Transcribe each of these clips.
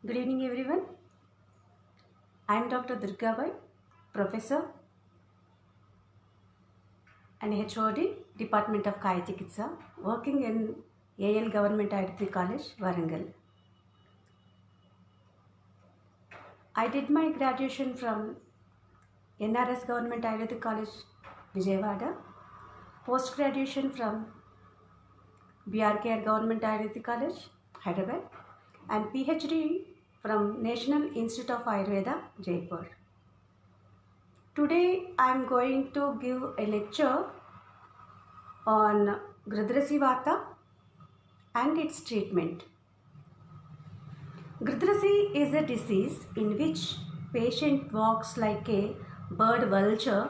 Good evening, everyone. I am Dr. Durga Bai, Professor and HOD, Department of Kaya Chikitsa, working in AL Government Ayurvedic College, Warangal. I did my graduation from NRS Government Ayurvedic College, Vijayawada, post graduation from BRKR Government Ayurvedic College, Hyderabad, and PhD from National Institute of Ayurveda, Jaipur. Today I am going to give a lecture on Gridrasi Vata and its treatment. Gridrasi is a disease in which patient walks like a bird vulture,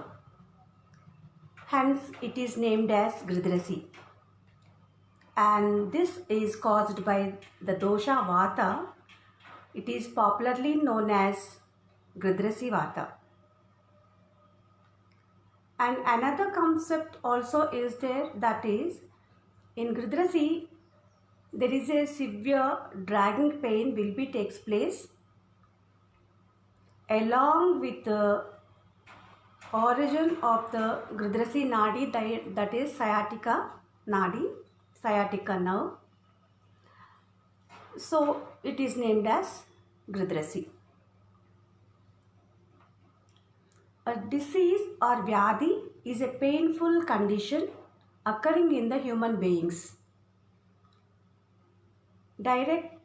hence it is named as Gridrasi. And this is caused by the dosha Vata. It is popularly known as Gridrasi Vata. And another concept also is there, that is, in Gridrasi there is a severe dragging pain will be takes place along with the origin of the Gridrasi Nadi, that is sciatica Nadi, sciatica nerve. So it is named as Gridrasi. A disease or Vyadhi is a painful condition occurring in the human beings. Direct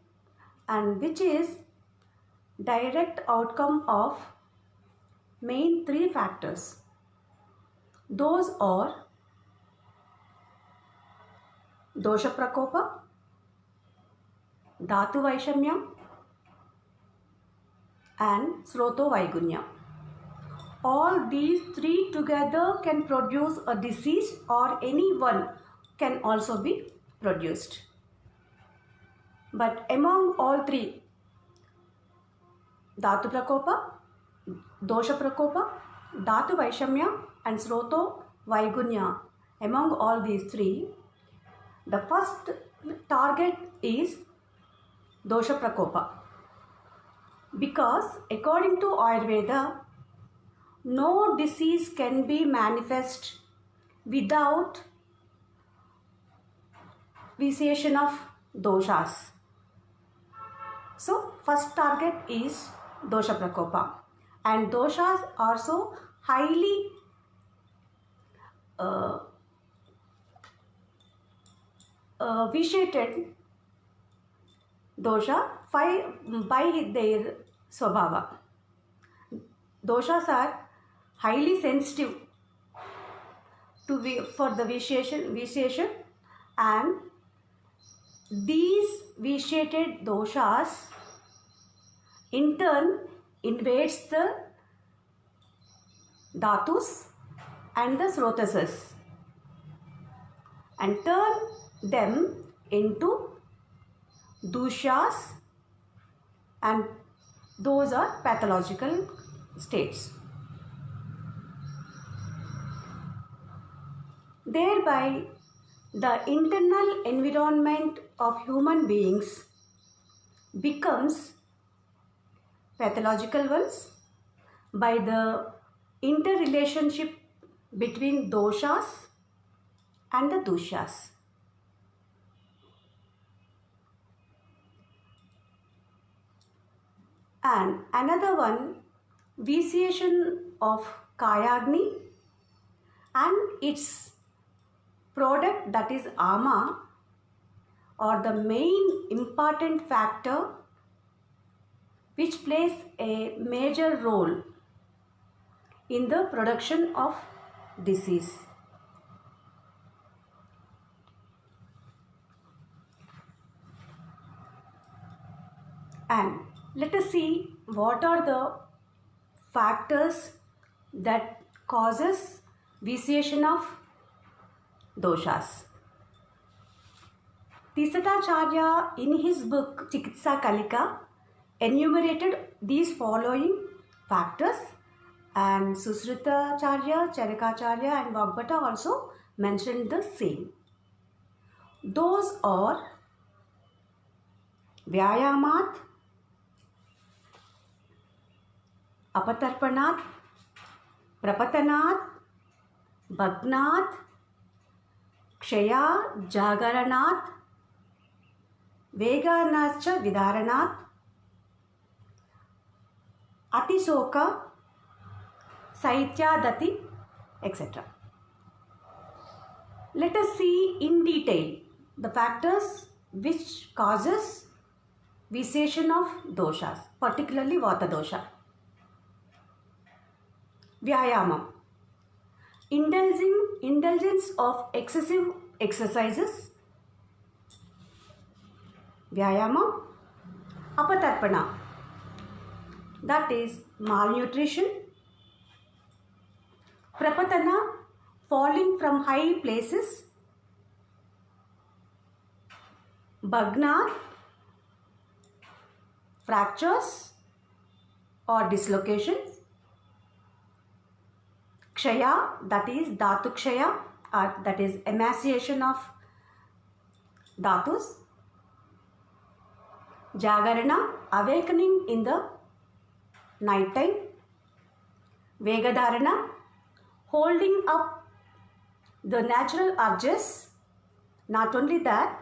and which is direct outcome of main three factors. Those are dosha prakopa, dhatu vaishamya and sroto vaigunya. All these three together can produce a disease, or any one can also be produced. But among all three, dhatu prakopa, dosha prakopa, dhatu vaishamya and sroto vaigunya, among all these three, the first target is dosha prakopa, because according to Ayurveda, no disease can be manifest without vitiation of doshas. So first target is dosha prakopa, and doshas are so highly vitiated dosha by their swabhava. Doshas are highly sensitive for the vitiation, and these vitiated doshas in turn invades the dhatus and the srotasas and turn them into dushas, and those are pathological states. Thereby, the internal environment of human beings becomes pathological ones by the interrelationship between doshas and the dushas. And another one, vitiation of Kayagni and its product, that is ama, are the main important factor which plays a major role in the production of disease. And let us see what are the factors that causes vitiation of doshas. Tisatacharya in his book Chikitsa Kalika enumerated these following factors, and Susritacharya, Charakacharya and Vagbhata also mentioned the same. Those are Vyayamat, अपतर्पणात्, प्रपतनात्, भग्नात्, क्षया जागरणात्, वेगानाश्च विदारणात्, अतिशोक, साहित्यादति, etc. Let us see in detail the factors which causes vitiation of doshas, particularly vata dosha. Vyayamam, indulgence of excessive exercises. Vyayamam. Apatarpana, that is malnutrition. Prapatana, falling from high places. Bhagnat, fractures or dislocations. Kshaya, that is dhatu kshaya, that is emaciation of dhatus. Jagarana, awakening in the night time. Vegadharana, holding up the natural urges. Not only that,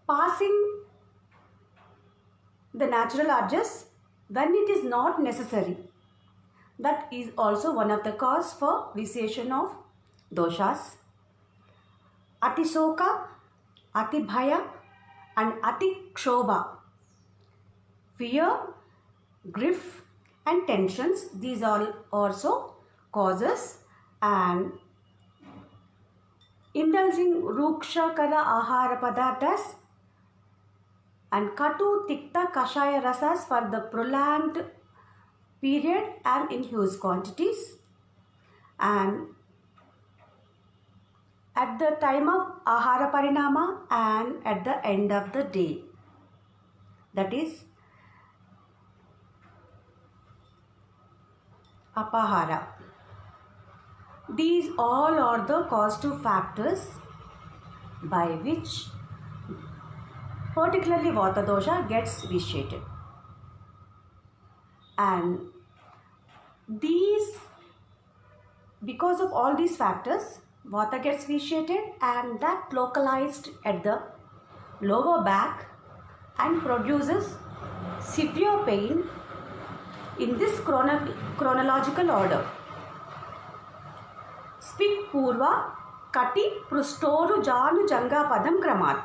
passing the natural urges when it is not necessary. That is also one of the cause for vitiation of doshas. Atisoka, atibhaya and atikshobha. Fear, grief and tensions, these all also causes. And indulging rukshakara ahara padarthas and katu tikta kashaya rasas for the prolonged period and in huge quantities, and at the time of ahara parinama and at the end of the day, that is apahara. These all are the causative factors by which particularly vata dosha gets vitiated. And these, because of all these factors, vata gets vitiated, and that localized at the lower back and produces severe pain in this chronological order. Spik purva kati prustoru janu janga padam kramat.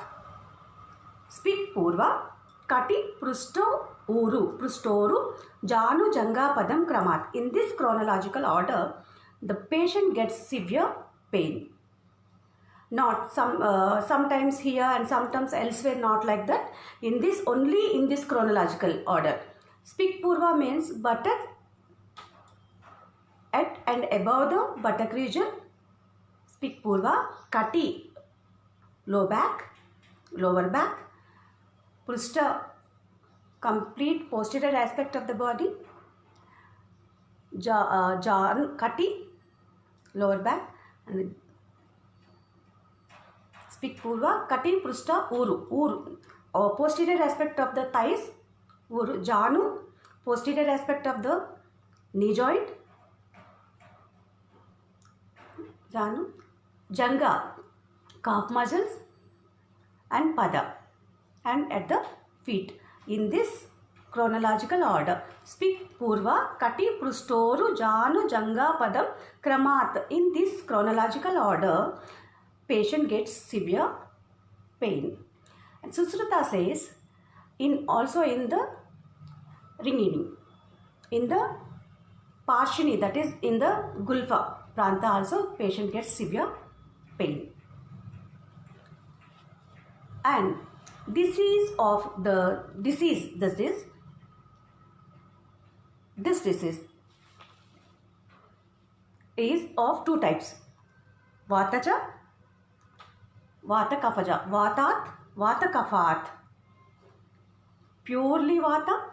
Spik purva kati prustoru janu janga padam kramat. In this chronological order, the patient gets severe pain. Not sometimes here and sometimes elsewhere, not like that. In this, only in this chronological order. Spik purva means buttock at and above the buttock region. Spik purva, kati, low back, lower back, prusta, complete posterior aspect of the body, kati, lower back, and spik purva, kati, prusta, uru, posterior aspect of the thighs, uru, janu, posterior aspect of the knee joint, janu, janga, calf muscles, and pada, and at the feet. In this chronological order, spik purva kati prustoru janu janga padam kramat. In this chronological order, patient gets severe pain. And Susruta says, also in the ringini, in the parshini, that is in the gulfa pranta also patient gets severe pain. And this disease is of two types: vataja, vata kafaja, vatat, vata kafat. Purely vata,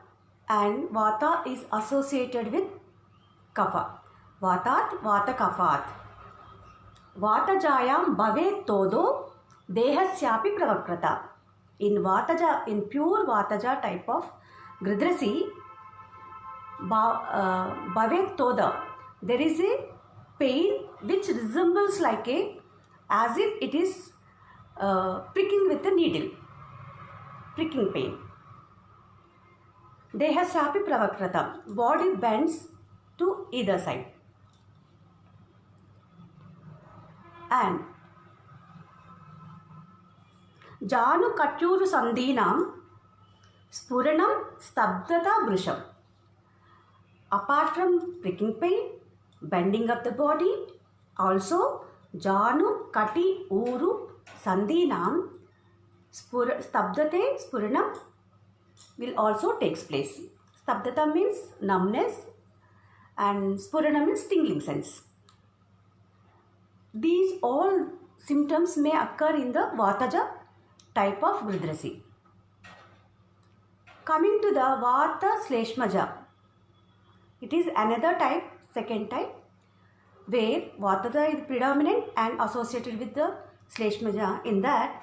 and vata is associated with kapha. Vatat, vata kafat. Vatajayam bhavet todo dehasyapi pravakrata. In vataja, in pure vataja type of Gridrasi, Bhavet Toda, there is a pain which resembles like as if it is pricking with a needle, pricking pain. Deha Sapi Pravakratam, body bends to either side. And Janu Katyuru Sandhinam Spuranam Stabdata Brusham. Apart from pricking pain, bending of the body, also Janu Kati Uru Sandhinam Stabdate Spuranam will also takes place. Stabdata means numbness and Spurana means tingling sense. These all symptoms may occur in the Vataja type of Gridrasi. Coming to the Vata Shleshmaja, it is another type, second type, where Vataja is predominant and associated with the Shleshmaja. In that,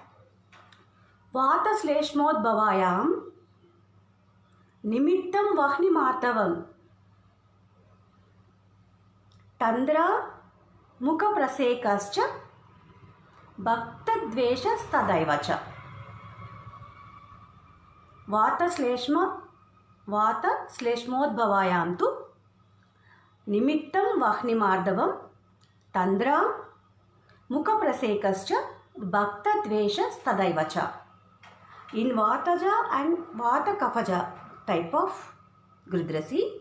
Vata Shleshmodbhavayam Nimittam Vahni Martavam Tandra Mukha Prasekascha Bhakta Dvesha Stadaivacha. Vata Shleshmodbhavayam tu Nimittam Vahni Mardavam Tandra Mukha Prasekascha Bhakta Dvesha Stadaivacha. In Vataja and Vata Kafaja type of Gridrasi,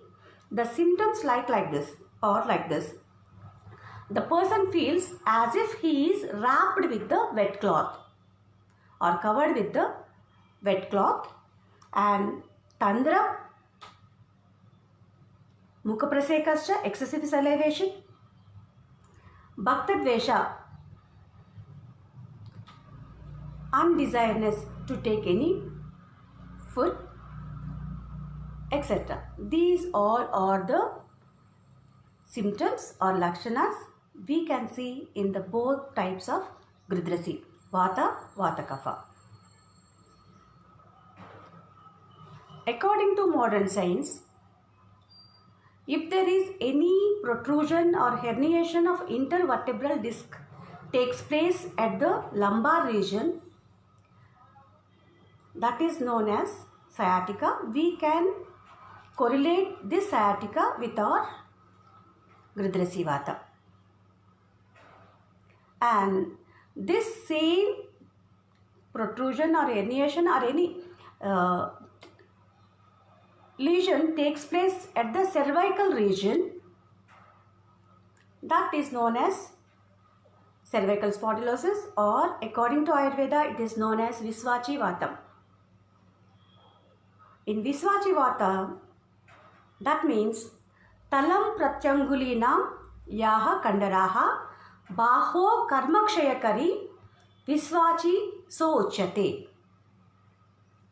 the symptoms like this or like this. The person feels as if he is wrapped with the wet cloth or covered with the wet cloth, and Tandra Mukha Prasekascha, excessive salivation, Bhakta Dvesha, undesiredness to take any food, etc. These all are the symptoms or lakshanas we can see in the both types of Gridrasi, Vata, Vata Kapha. According to modern science, if there is any protrusion or herniation of intervertebral disc takes place at the lumbar region, that is known as sciatica. We can correlate this sciatica with our Gridrasi Vata. And this same protrusion or herniation or any lesion takes place at the cervical region, that is known as cervical spondylosis, or according to Ayurveda it is known as Visvachi Vatam. In Visvachi Vata, that means Talam Pratyangulina Yaha Kandaraha Baho Karmakshayakari Visvachi So Uchyate.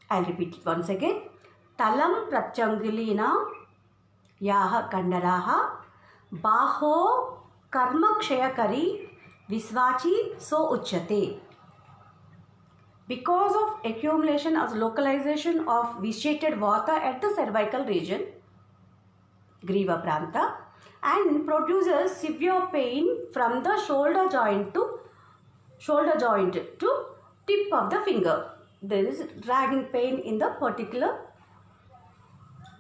I'll repeat it once again. Talam Pratyangulina Yaha Kandaraha Baho Karmakshayakari Visvachi So Uchyate. Because of accumulation or localization of vitiated vata at the cervical region, Griva Pranta, and produces severe pain from the shoulder joint to tip of the finger. There is dragging pain in the particular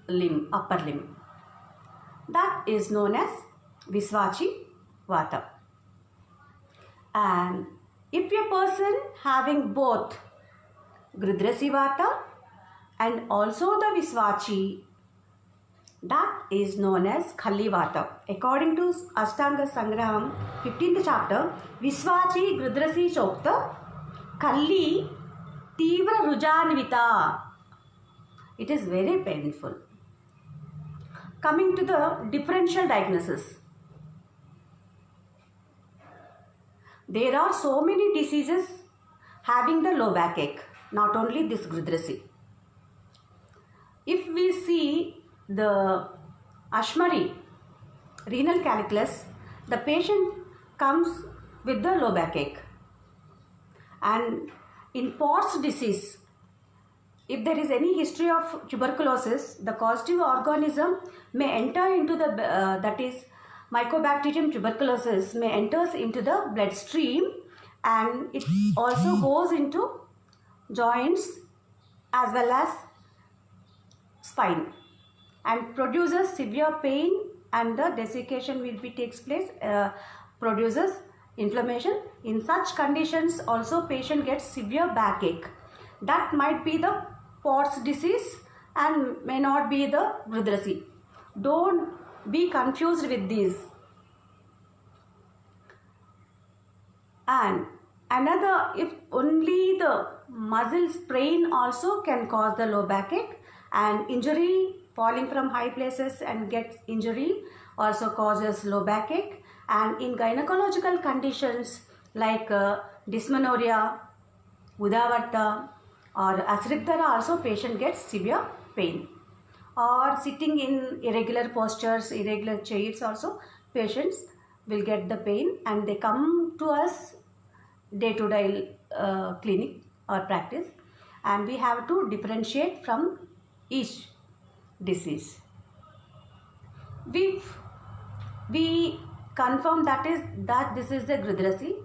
limb, upper limb. That is known as Visvachi Vata. And if a person having both Gridrasi Vata and also the Visvachi, that is known as Khalli Vata. According to Ashtanga Sangraham, 15th chapter, Visvachi Gridrasi Chokta Khalli Tivra Rujanvita. It is very painful. Coming to the differential diagnosis. There are so many diseases having the low backache, not only this Gridrasi. If we see the Ashmari, renal calculus, the patient comes with the low backache. And in POTS disease, if there is any history of tuberculosis, the causative organism may enter into the, that is Mycobacterium tuberculosis may enters into the bloodstream, and it also goes into joints as well as spine and produces severe pain, and the desiccation will be takes place, produces inflammation. In such conditions also patient gets severe backache. That might be the Pott's disease and may not be the Gridlasi. Don't be confused with these. And another, if only the muscle sprain also can cause the low backache, and injury, falling from high places and gets injury also causes low backache. And in gynecological conditions like dysmenorrhea, Udavarta or Asriptara also patient gets severe pain. Or sitting in irregular postures, irregular chairs also patients will get the pain, and they come to us day-to-day clinic or practice, and we have to differentiate from each disease. If we confirm that this is the Gridlasi,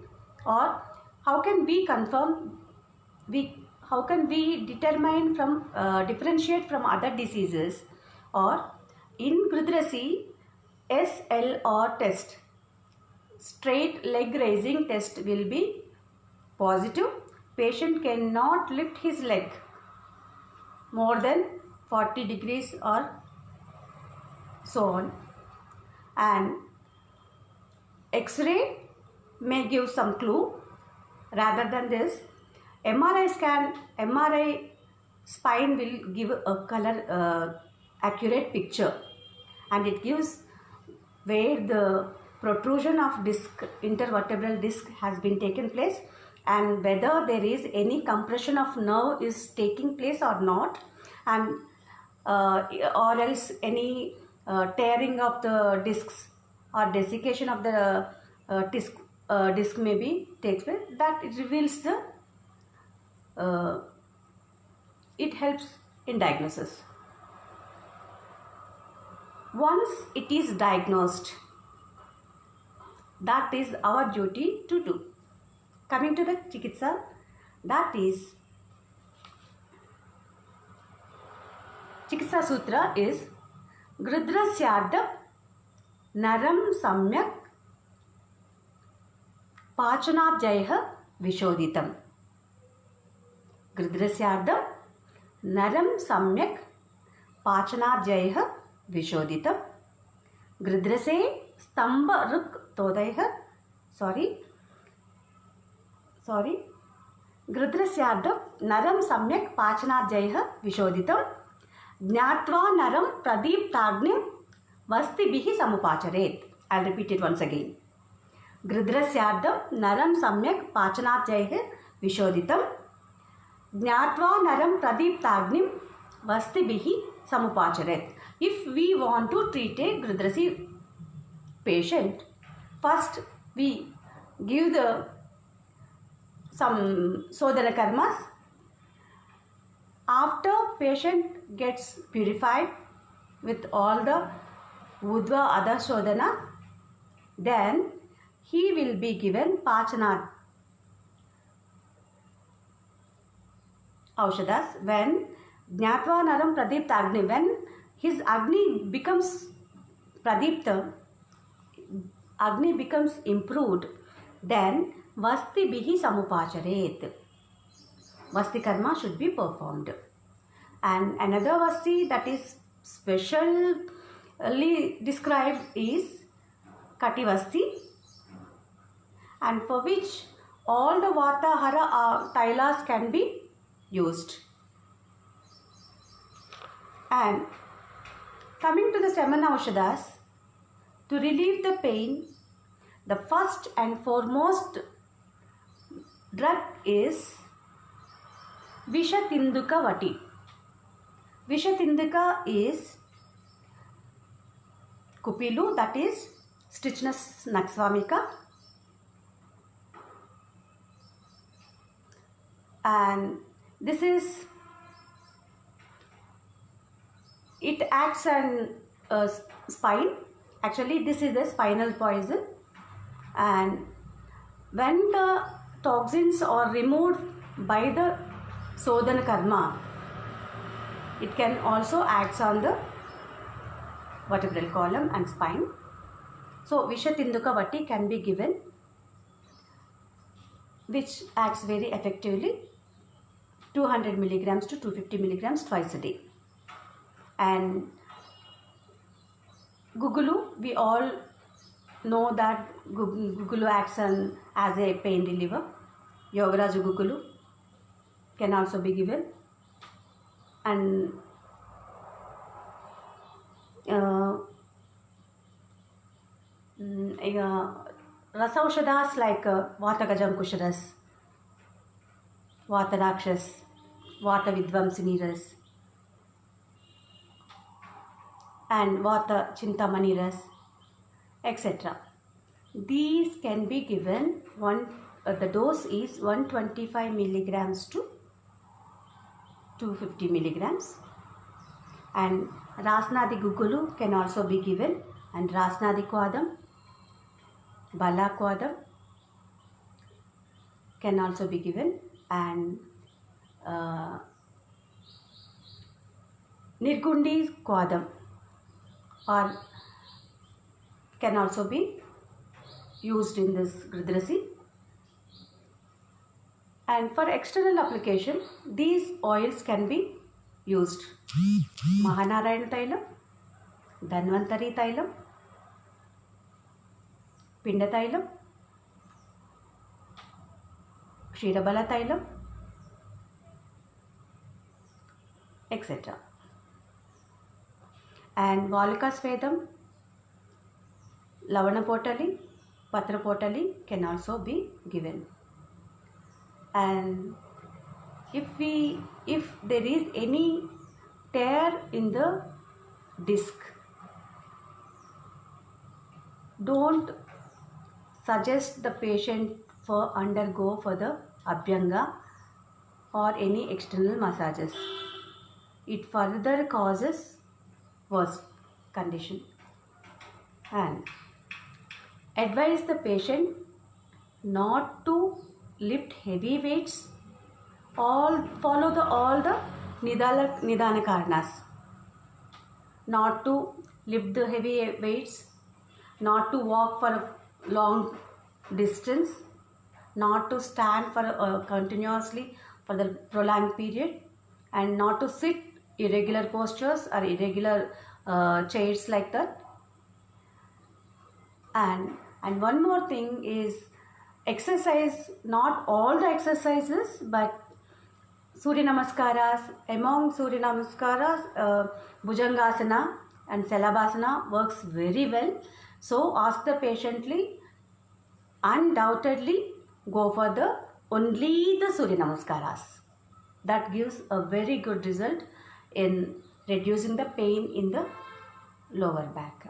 or how can we confirm, how can we determine from differentiate from other diseases? Or in Gridlasi, SLR test, straight leg raising test, will be positive. Patient cannot lift his leg more than 40 degrees or so on. And X-ray may give some clue. Rather than this, MRI scan, MRI spine will give a color accurate picture, and it gives where the protrusion of disc, intervertebral disc has been taken place, and whether there is any compression of nerve is taking place or not, and or else any tearing of the discs or desiccation of the disc maybe takes place. That it reveals the it helps in diagnosis. Once it is diagnosed, that is our duty to do. Coming to the Chikitsa, that is Chikitsa Sutra is Gridlasyardha Naram Samyak Pachanadjayah Vishodhitam. Gridlasyardha Naram Samyak Pachanadjayah Vishodhitam. Gridlase Stamba Ruk Todayah. Gridlasyardha Naram Samyak Pachanadjayah Vishodhitam. Jnatva Naram Pradiptagnim Vastibihi Samupacharet. I'll repeat it once again. Gridlasyardha Naram Samyak Pachanadjayah Vishodhitam. Jnatva Naram Pradiptagnim Vastibihi Samupacharet. If we want to treat a Gridlasi patient, first we give some Sodana karmas. After patient gets purified with all the Udva Adha Sodana, then he will be given Pachana Aushadas. When Jnatva Naram Pradipta Agni, when his Agni becomes Pradipta, Agni becomes improved, then Vasti Bihi Samupacharet. Vasti karma should be performed. And another Vasti that is specially described is Kati Vasti, and for which all the Vata Hara Tailas can be used. And coming to the Semana Aushadas, to relieve the pain, the first and foremost drug is Vishatinduka Vati. Vishatinduka is Kupilu, that is Strychnus naxvamica, and this is it acts on spine. Actually, this is the spinal poison, and when the toxins are removed by the Sodana Karma, it can also act on the vertebral column and spine. So Vishatinduka Vati can be given, which acts very effectively, 200 milligrams to 250 milligrams twice a day. And Gugulu, we all know that Gugulu acts as a pain reliever. Yogaraju Gugulu can also be given. And Rasaushadhas like Vatagajam Kusharas, Vata Rakshas, Vata Vidvamsini Ras, and Vata Chintamani Ras, etc. These can be given, the dose is 125 milligrams to 250 milligrams. And Rasnadi Gugulu can also be given, and Rasnadi Kwadam, Bala Kwadam can also be given, and Nirgundi Kwadam or can also be used in this Gridrasi. And for external application, these oils can be used. Mahanarayana Tailam, Dhanvantari Tailam, Pinda Tailam, Kshirabala Tailam, etc. And Valika Svedam, Lavana Potali, Patra Potali can also be given. And if there is any tear in the disc, don't suggest the patient for undergo for the Abhyanga or any external massages. It further causes worse condition. And advise the patient not to lift heavy weights. Follow all the Nidana Karanas. Not to lift the heavy weights, not to walk for a long distance, not to stand for continuously for the prolonged period, and not to sit irregular postures or irregular chairs like that. And one more thing is exercise, not all the exercises, but Surya Namaskaras. Among Surya Namaskaras, Bhujangasana and Salabhasana works very well. So ask the patiently, undoubtedly go for only the Surya Namaskaras. That gives a very good result in reducing the pain in the lower back.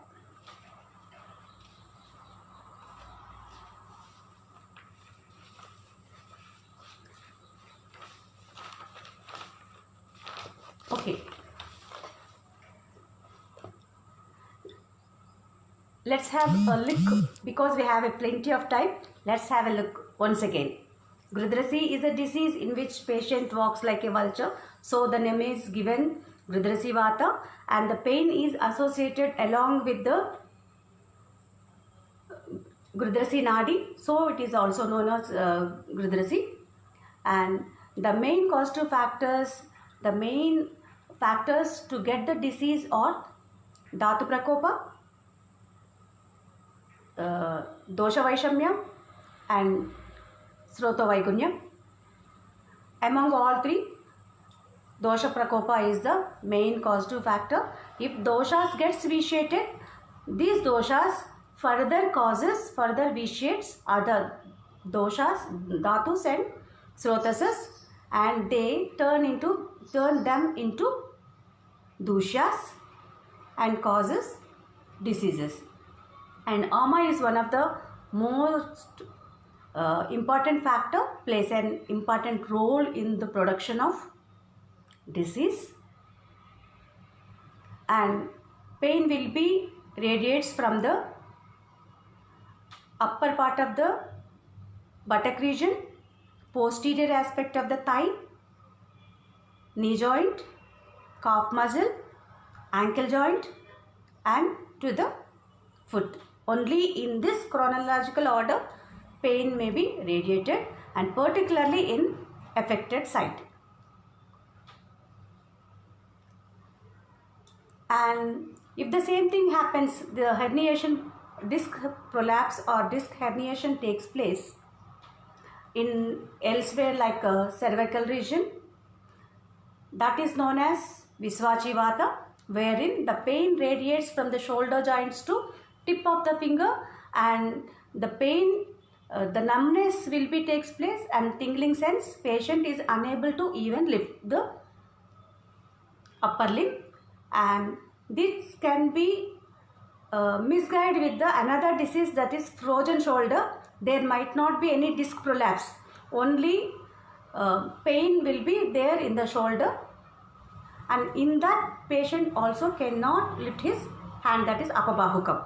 Okay. Let's have a look, because we have plenty of time. Let's have a look once again. Gridrasi is a disease in which patient walks like a vulture. So the name is given Gridrasi Vata, and the pain is associated along with the Gridrasi Nadi. So it is also known as Gridrasi. And the main causative factors, to get the disease are Dhatu Prakopa, Dosha Vaishamya, and Srota Vaigunyam. Among all three, Dosha Prakopa is the main causative factor. If doshas gets vitiated, these doshas further vitiates other doshas, dhatus and srotasas, and they turn them into dushyas and causes diseases. And ama is one of the most important factor, plays an important role in the production of disease. and pain will be radiates from the upper part of the buttock region, posterior aspect of the thigh, knee joint, calf muscle, ankle joint, and to the foot. Only in this chronological order pain may be radiated, and particularly in affected site. And if the same thing happens, the herniation, disc prolapse or disc herniation takes place in elsewhere like a cervical region, that is known as Visvachivata, wherein the pain radiates from the shoulder joints to tip of the finger, and the pain, the numbness will be takes place and tingling sense. Patient is unable to even lift the upper limb, and this can be misguided with the another disease, that is frozen shoulder. There might not be any disc prolapse, only pain will be there in the shoulder, and in that patient also cannot lift his hand, that is apabahukam.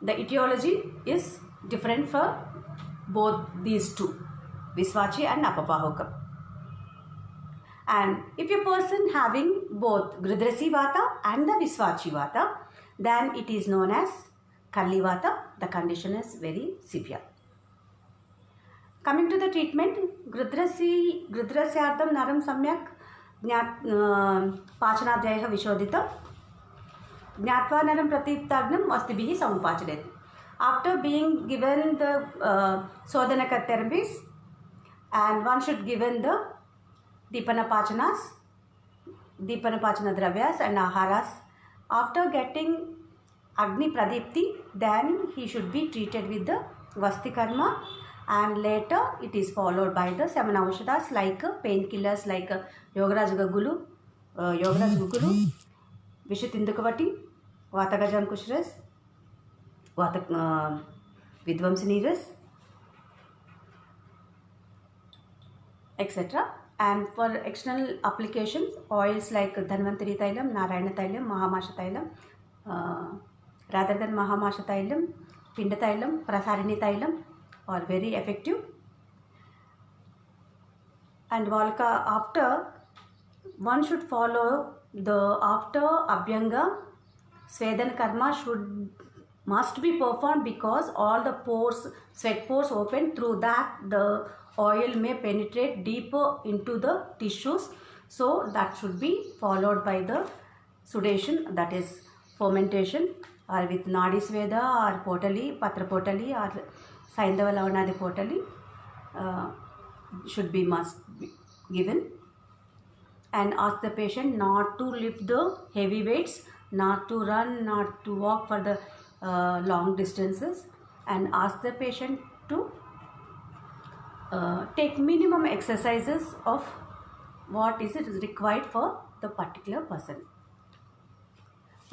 The etiology is different for both these two, Visvachi and apabahukam. And if a person having both Gridrasi Vata and the Visvachi Vata, then it is known as Kalli Vata. The condition is very severe. Coming to the treatment, Gridrasyardam Naram Samyak Pachanadhyayah Vishodhita Jnatva Naram Pratiptagnam Astibhihi Samupachadeti. After being given the Sodhanaka therapies, and one should given the Dipana Pachanas, Dipana Pachana Dravyas and Aharas. After getting Agni Pradipti, then he should be treated with the Vasti Karma, and later it is followed by the Samana Aushadas like painkillers like Yogaraj Gugulu, Vishutindukavati, Vatagajam Kushras, Vidvamsaniras, etc. And for external applications, oils like Dhanvantari Thailam, Narayana Thailam, Mahamasha Thailam, rather than Mahamasha Thailam, Pinda Thailam, Prasarini Thailam are very effective. And Valka, after one should follow the after Abhyanga, Svedana Karma must be performed, because all the pores, sweat pores open, through that the oil may penetrate deeper into the tissues. So that should be followed by the sudation, that is fermentation, or with Nadi Sveda or Potali, Patra Potali or Saindava Lavanadi Potali should be must be given. And ask the patient not to lift the heavy weights, not to run, not to walk for the long distances, and ask the patient to take minimum exercises of what is required for the particular person.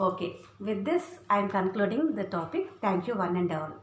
Okay, with this I am concluding the topic. Thank you one and all.